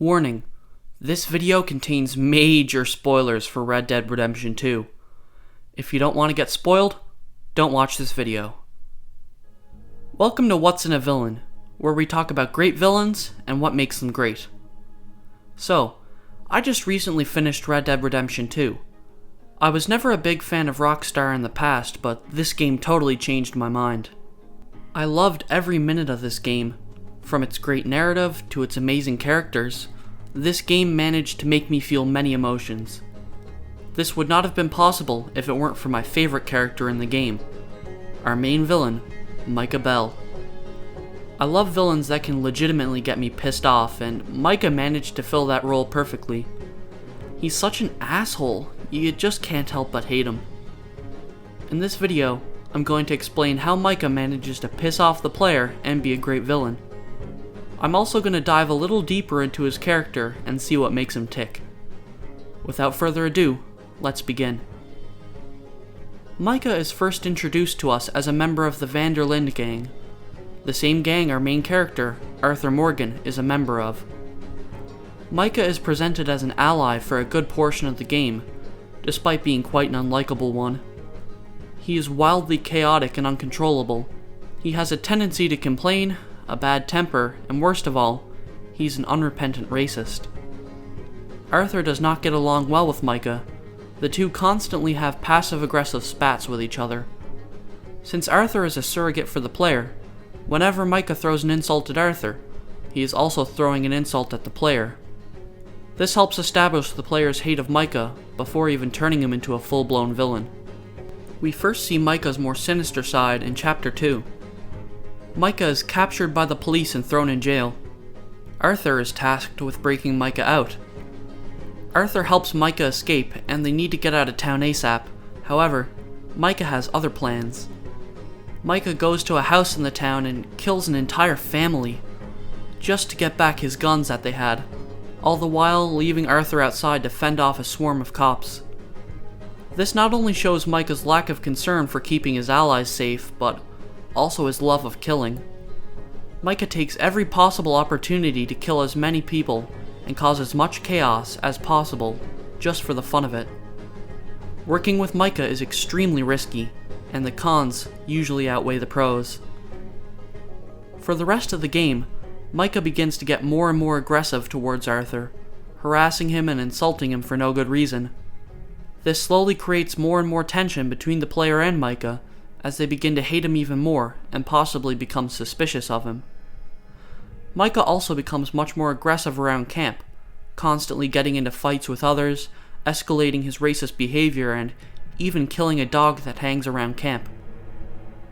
Warning, this video contains major spoilers for Red Dead Redemption 2. If you don't want to get spoiled, don't watch this video. Welcome to What's in a Villain, where we talk about great villains and what makes them great. So, I just recently finished Red Dead Redemption 2. I was never a big fan of Rockstar in the past, but this game totally changed my mind. I loved every minute of this game. From its great narrative to its amazing characters, this game managed to make me feel many emotions. This would not have been possible if it weren't for my favorite character in the game, our main villain, Micah Bell. I love villains that can legitimately get me pissed off, and Micah managed to fill that role perfectly. He's such an asshole, you just can't help but hate him. In this video, I'm going to explain how Micah manages to piss off the player and be a great villain. I'm also going to dive a little deeper into his character and see what makes him tick. Without further ado, let's begin. Micah is first introduced to us as a member of the Van der Linde gang, the same gang our main character, Arthur Morgan, is a member of. Micah is presented as an ally for a good portion of the game, despite being quite an unlikable one. He is wildly chaotic and uncontrollable. He has a tendency to complain, a bad temper, and worst of all, he's an unrepentant racist. Arthur does not get along well with Micah. The two constantly have passive-aggressive spats with each other. Since Arthur is a surrogate for the player, whenever Micah throws an insult at Arthur, he is also throwing an insult at the player. This helps establish the player's hate of Micah before even turning him into a full-blown villain. We first see Micah's more sinister side in Chapter 2. Micah is captured by the police and thrown in jail. Arthur is tasked with breaking Micah out. Arthur helps Micah escape, and they need to get out of town ASAP. However, Micah has other plans. Micah goes to a house in the town and kills an entire family, just to get back his guns that they had, all the while leaving Arthur outside to fend off a swarm of cops. This not only shows Micah's lack of concern for keeping his allies safe, but also his love of killing. Micah takes every possible opportunity to kill as many people and cause as much chaos as possible, just for the fun of it. Working with Micah is extremely risky, and the cons usually outweigh the pros. For the rest of the game, Micah begins to get more and more aggressive towards Arthur, harassing him and insulting him for no good reason. This slowly creates more and more tension between the player and Micah, as they begin to hate him even more and possibly become suspicious of him. Micah also becomes much more aggressive around camp, constantly getting into fights with others, escalating his racist behavior, and even killing a dog that hangs around camp.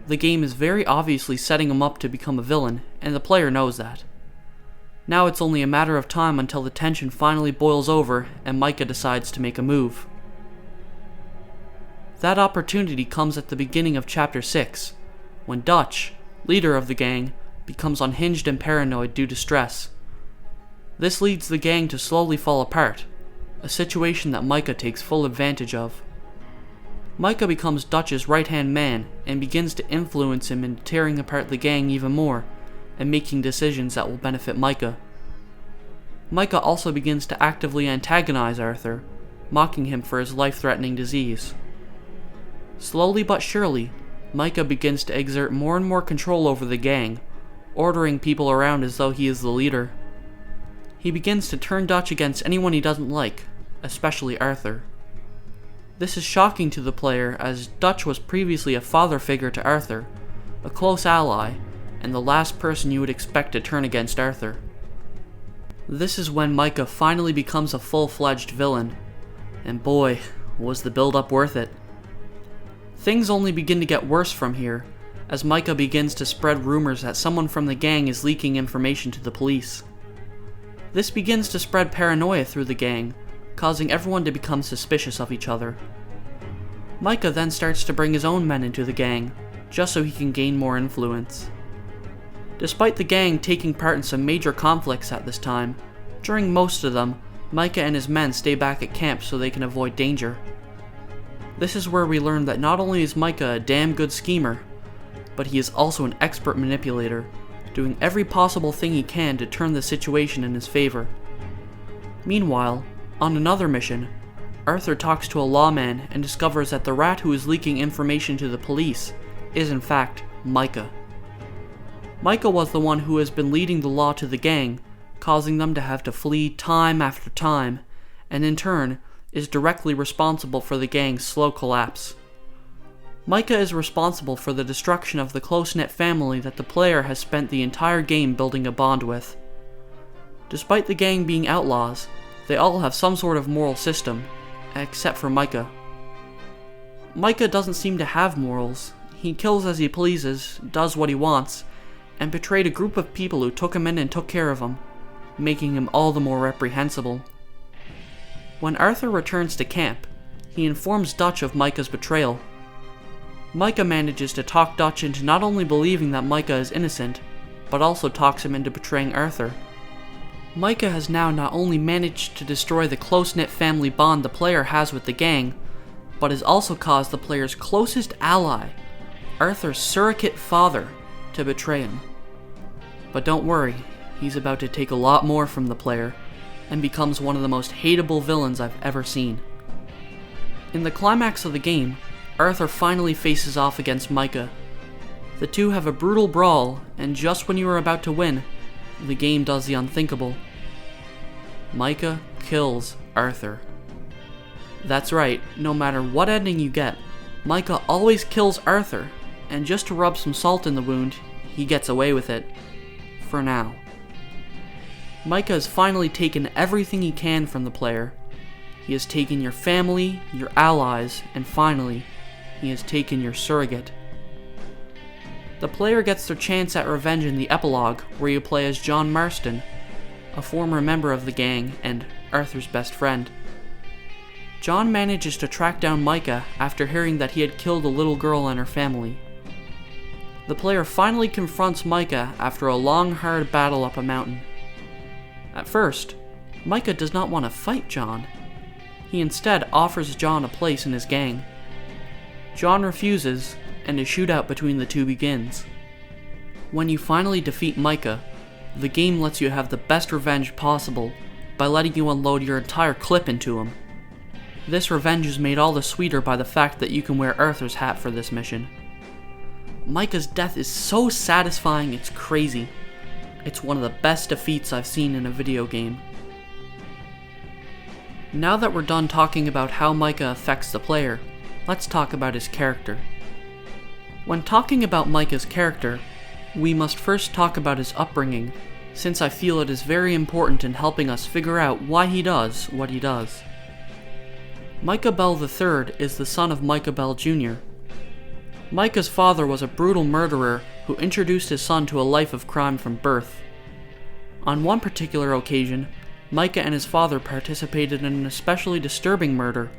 The game is very obviously setting him up to become a villain, and the player knows that. Now it's only a matter of time until the tension finally boils over and Micah decides to make a move. That opportunity comes at the beginning of Chapter 6, when Dutch, leader of the gang, becomes unhinged and paranoid due to stress. This leads the gang to slowly fall apart, a situation that Micah takes full advantage of. Micah becomes Dutch's right-hand man and begins to influence him in tearing apart the gang even more and making decisions that will benefit Micah. Micah also begins to actively antagonize Arthur, mocking him for his life-threatening disease. Slowly but surely, Micah begins to exert more and more control over the gang, ordering people around as though he is the leader. He begins to turn Dutch against anyone he doesn't like, especially Arthur. This is shocking to the player, as Dutch was previously a father figure to Arthur, a close ally, and the last person you would expect to turn against Arthur. This is when Micah finally becomes a full-fledged villain, and boy, was the build-up worth it. Things only begin to get worse from here, as Micah begins to spread rumors that someone from the gang is leaking information to the police. This begins to spread paranoia through the gang, causing everyone to become suspicious of each other. Micah then starts to bring his own men into the gang, just so he can gain more influence. Despite the gang taking part in some major conflicts at this time, during most of them, Micah and his men stay back at camp so they can avoid danger. This is where we learn that not only is Micah a damn good schemer, but he is also an expert manipulator, doing every possible thing he can to turn the situation in his favor. Meanwhile, on another mission, Arthur talks to a lawman and discovers that the rat who is leaking information to the police is in fact Micah. Micah was the one who has been leading the law to the gang, causing them to have to flee time after time, and in turn is directly responsible for the gang's slow collapse. Micah is responsible for the destruction of the close-knit family that the player has spent the entire game building a bond with. Despite the gang being outlaws, they all have some sort of moral system, except for Micah. Micah doesn't seem to have morals. He kills as he pleases, does what he wants, and betrayed a group of people who took him in and took care of him, making him all the more reprehensible. When Arthur returns to camp, he informs Dutch of Micah's betrayal. Micah manages to talk Dutch into not only believing that Micah is innocent, but also talks him into betraying Arthur. Micah has now not only managed to destroy the close-knit family bond the player has with the gang, but has also caused the player's closest ally, Arthur's surrogate father, to betray him. But don't worry, he's about to take a lot more from the player, and becomes one of the most hateable villains I've ever seen. In the climax of the game, Arthur finally faces off against Micah. The two have a brutal brawl, and just when you are about to win, the game does the unthinkable. Micah kills Arthur. That's right, no matter what ending you get, Micah always kills Arthur, and just to rub some salt in the wound, he gets away with it. For now. Micah has finally taken everything he can from the player. He has taken your family, your allies, and finally, he has taken your surrogate. The player gets their chance at revenge in the epilogue, where you play as John Marston, a former member of the gang and Arthur's best friend. John manages to track down Micah after hearing that he had killed a little girl and her family. The player finally confronts Micah after a long, hard battle up a mountain. At first, Micah does not want to fight John. He instead offers John a place in his gang. John refuses, and a shootout between the two begins. When you finally defeat Micah, the game lets you have the best revenge possible by letting you unload your entire clip into him. This revenge is made all the sweeter by the fact that you can wear Arthur's hat for this mission. Micah's death is so satisfying it's crazy. It's one of the best defeats I've seen in a video game. Now that we're done talking about how Micah affects the player, let's talk about his character. When talking about Micah's character, we must first talk about his upbringing, since I feel it is very important in helping us figure out why he does what he does. Micah Bell III is the son of Micah Bell Jr. Micah's father was a brutal murderer who introduced his son to a life of crime from birth. On one particular occasion, Micah and his father participated in an especially disturbing murder,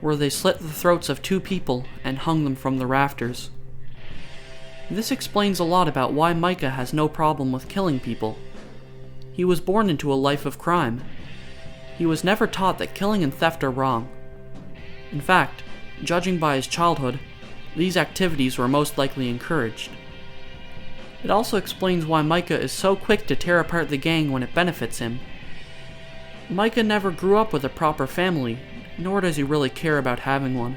where they slit the throats of two people and hung them from the rafters. This explains a lot about why Micah has no problem with killing people. He was born into a life of crime. He was never taught that killing and theft are wrong. In fact, judging by his childhood, these activities were most likely encouraged. It also explains why Micah is so quick to tear apart the gang when it benefits him. Micah never grew up with a proper family, nor does he really care about having one.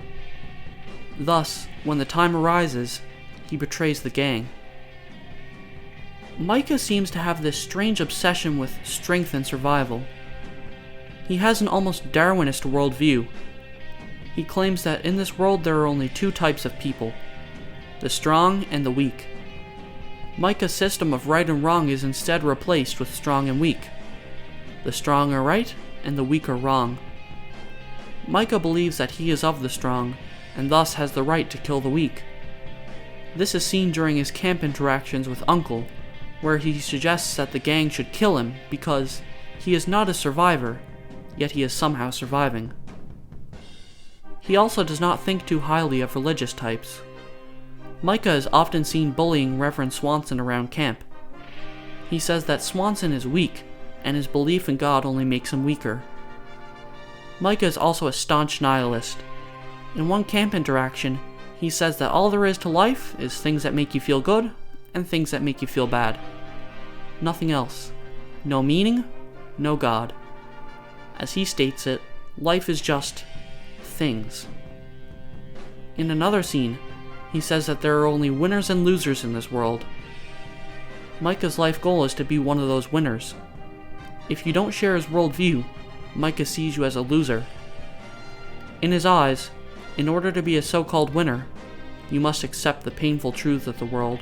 Thus, when the time arises, he betrays the gang. Micah seems to have this strange obsession with strength and survival. He has an almost Darwinist worldview. He claims that in this world there are only two types of people, the strong and the weak. Micah's system of right and wrong is instead replaced with strong and weak. The strong are right, and the weak are wrong. Micah believes that he is of the strong, and thus has the right to kill the weak. This is seen during his camp interactions with Uncle, where he suggests that the gang should kill him because he is not a survivor, yet he is somehow surviving. He also does not think too highly of religious types. Micah is often seen bullying Reverend Swanson around camp. He says that Swanson is weak, and his belief in God only makes him weaker. Micah is also a staunch nihilist. In one camp interaction, he says that all there is to life is things that make you feel good and things that make you feel bad. Nothing else. No meaning, no God. As he states it, life is just things. In another scene, he says that there are only winners and losers in this world. Micah's life goal is to be one of those winners. If you don't share his worldview, Micah sees you as a loser. In his eyes, in order to be a so-called winner, you must accept the painful truth of the world.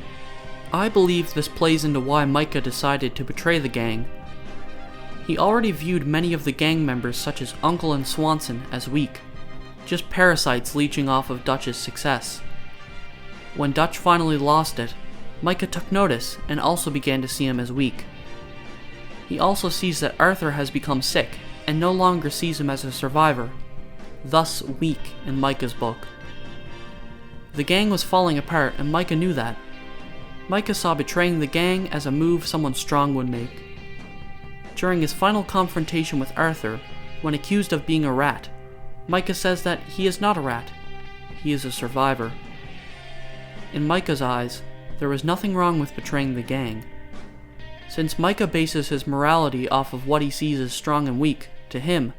I believe this plays into why Micah decided to betray the gang. He already viewed many of the gang members such as Uncle and Swanson as weak, just parasites leeching off of Dutch's success. When Dutch finally lost it, Micah took notice and also began to see him as weak. He also sees that Arthur has become sick and no longer sees him as a survivor, thus weak in Micah's book. The gang was falling apart and Micah knew that. Micah saw betraying the gang as a move someone strong would make. During his final confrontation with Arthur, when accused of being a rat, Micah says that he is not a rat, he is a survivor. In Micah's eyes, there was nothing wrong with betraying the gang. Since Micah bases his morality off of what he sees as strong and weak, to him,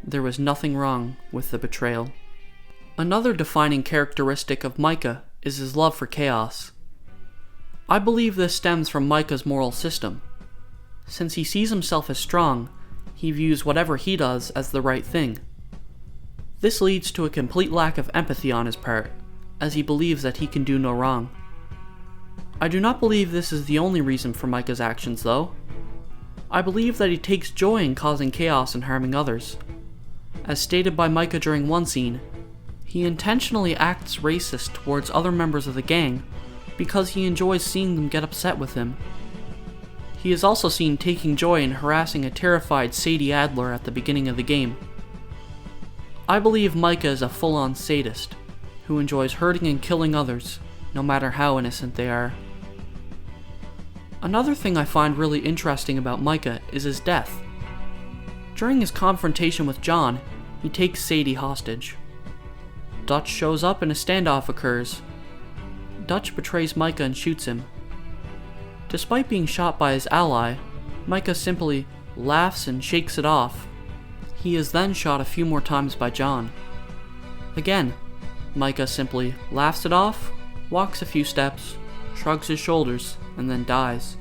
there was nothing wrong with the betrayal. Another defining characteristic of Micah is his love for chaos. I believe this stems from Micah's moral system. Since he sees himself as strong, he views whatever he does as the right thing. This leads to a complete lack of empathy on his part, as he believes that he can do no wrong. I do not believe this is the only reason for Micah's actions, though. I believe that he takes joy in causing chaos and harming others. As stated by Micah during one scene, he intentionally acts racist towards other members of the gang because he enjoys seeing them get upset with him. He is also seen taking joy in harassing a terrified Sadie Adler at the beginning of the game. I believe Micah is a full-on sadist, who enjoys hurting and killing others, no matter how innocent they are. Another thing I find really interesting about Micah is his death. During his confrontation with John, he takes Sadie hostage. Dutch shows up and a standoff occurs. Dutch betrays Micah and shoots him. Despite being shot by his ally, Micah simply laughs and shakes it off. He is then shot a few more times by John. Again, Micah simply laughs it off, walks a few steps, shrugs his shoulders, and then dies.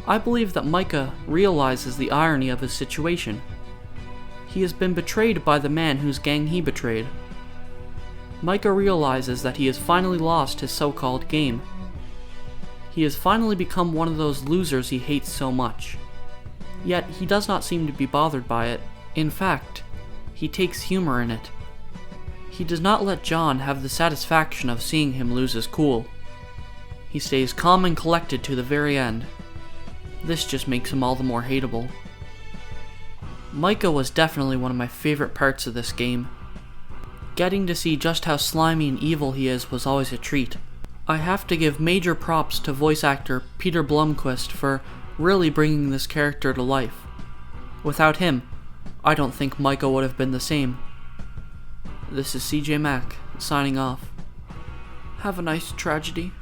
I believe that Micah realizes the irony of his situation. He has been betrayed by the man whose gang he betrayed. Micah realizes that he has finally lost his so-called game. He has finally become one of those losers he hates so much. Yet he does not seem to be bothered by it. In fact, he takes humor in it. He does not let John have the satisfaction of seeing him lose his cool. He stays calm and collected to the very end. This just makes him all the more hateable. Micah was definitely one of my favorite parts of this game. Getting to see just how slimy and evil he is was always a treat. I have to give major props to voice actor Peter Blomquist for really bringing this character to life. Without him, I don't think Micah would have been the same. This is CJ Mack, signing off. Have a nice tragedy.